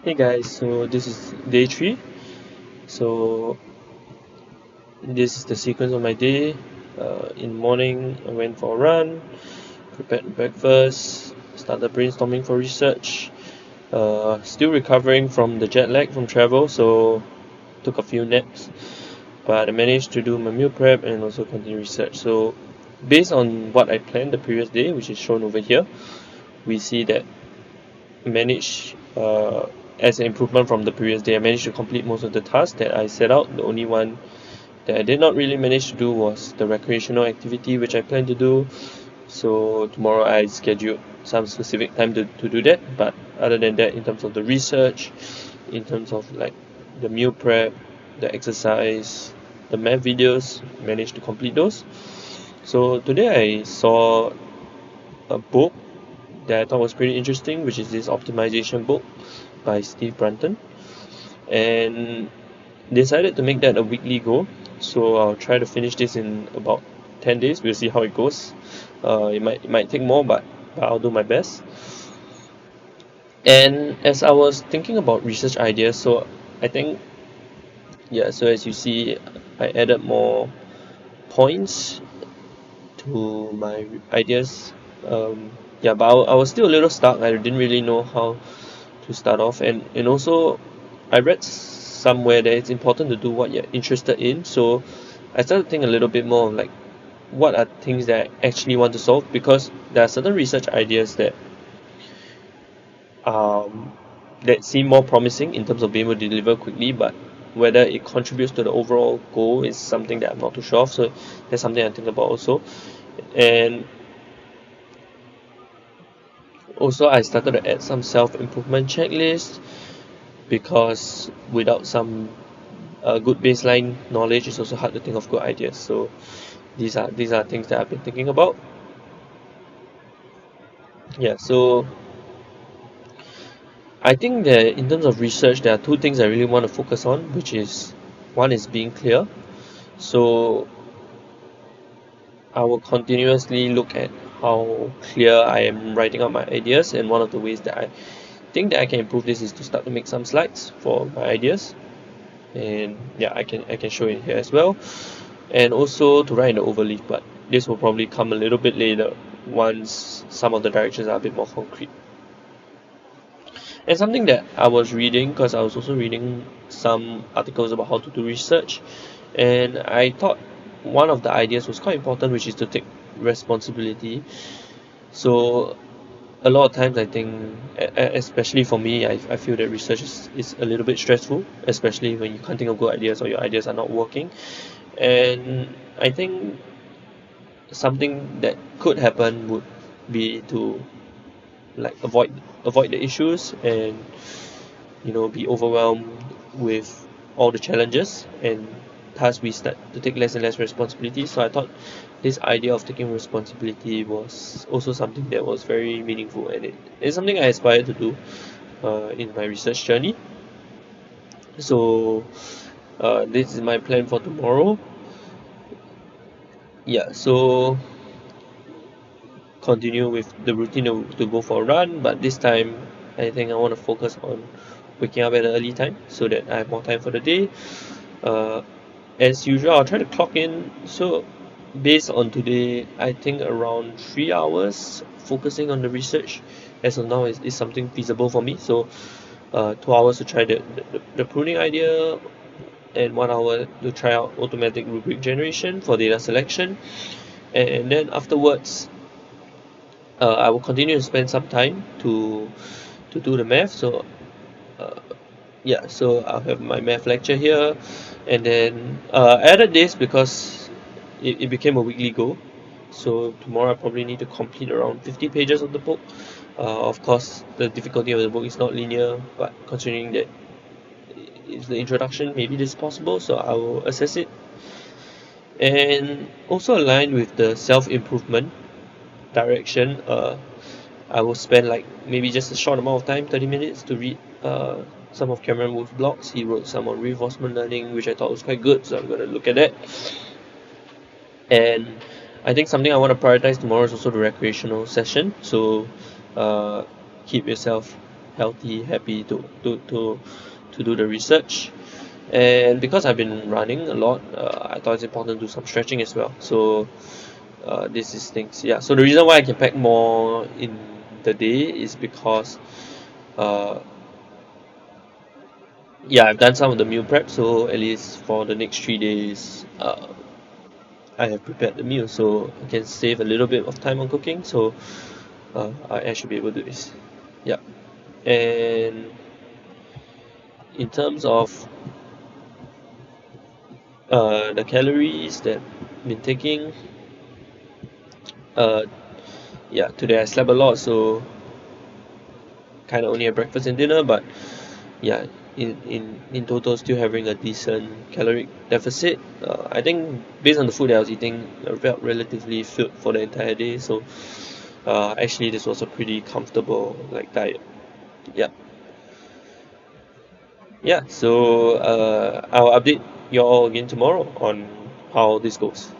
Hey guys, so this is day 3. So this is the sequence of my day. In the morning, I went for a run, prepared breakfast, started brainstorming for research. Still recovering from the jet lag from travel, so took a few naps. But I managed to do my meal prep and also continue research. So based on what I planned the previous day, which is shown over here, we see that managed as an improvement from the previous day. I managed to complete most of the tasks that I set out. The only one that I did not really manage to do was the recreational activity which I plan to do. So tomorrow I scheduled some specific time to do that. But other than that, in terms of the research, in terms of like the meal prep, the exercise, the math videos, managed to complete those. So today I saw a book that I thought was pretty interesting, which is this optimization book by Steve Brunton, and decided to make that a weekly goal. So I'll try to finish this in about 10 days. We'll see how it goes. It might take more, but I'll do my best. And as I was thinking about research ideas, so I think yeah. So as you see, I added more points to my ideas. Yeah, but I was still a little stuck. I didn't really know how to start off, and also I read somewhere that it's important to do what you're interested in. So I started to think a little bit more of like what are things that I actually want to solve, because there are certain research ideas um that seem more promising in terms of being able to deliver quickly, but whether it contributes to the overall goal is something that I'm not too sure of. So that's something I think about also. And also I started to add some self-improvement checklists, because without some good baseline knowledge, it's also hard to think of good ideas. So these are things that I've been thinking about. Yeah, so I think that in terms of research, there are two things I really want to focus on, which is one is being clear. So I will continuously look at how clear I am writing out my ideas, and one of the ways that I think that I can improve this is to start to make some slides for my ideas. And yeah, I can show it here as well, and also to write in the overleaf, but this will probably come a little bit later once some of the directions are a bit more concrete. And something that I was reading, because I was also reading some articles about how to do research, and I thought one of the ideas was quite important, which is to take responsibility. So a lot of times I think, especially for me, I feel that research is a little bit stressful, especially when you can't think of good ideas or your ideas are not working. And I think something that could happen would be to like avoid the issues, and be overwhelmed with all the challenges, and thus we start to take less and less responsibility. So I thought this idea of taking responsibility was also something that was very meaningful, and it's something I aspire to do in my research journey. So this is my plan for tomorrow. Yeah, so continue with the routine to go for a run, but this time I think I want to focus on waking up at an early time so that I have more time for the day. Uh, as usual, I'll try to clock in. So, based on today, I think around 3 hours focusing on the research as of now is something feasible for me. So, 2 hours to try the pruning idea, and 1 hour to try out automatic rubric generation for data selection. And then afterwards, I will continue to spend some time to do the math. So uh, yeah, so I'll have my math lecture here, and then I added this because it became a weekly goal. So tomorrow I probably need to complete around 50 pages of the book. Of course, the difficulty of the book is not linear, but considering that it's the introduction, maybe this is possible. So I will assess it, and also aligned with the self-improvement direction. I will spend like maybe just a short amount of time, 30 minutes, to read some of Cameron Wood's blogs. He wrote some on reinforcement learning, which I thought was quite good, so I'm going to look at that. And I think something I want to prioritize tomorrow is also the recreational session. So uh, keep yourself healthy, happy to do the research. And because I've been running a lot, I thought it's important to do some stretching as well. So this is things, yeah. So the reason why I can pack more in the day is because uh, yeah, I've done some of the meal prep. So at least for the next 3 days, I have prepared the meal, so I can save a little bit of time on cooking. So I should be able to do this. Yeah. And in terms of the calories that I've been taking, uh, yeah, today I slept a lot, so kind of only had breakfast and dinner, but yeah, in total, still having a decent caloric deficit. I think based on the food that I was eating, I felt relatively filled for the entire day. So actually, this was a pretty comfortable like diet. Yeah, yeah. So I'll update you all again tomorrow on how this goes.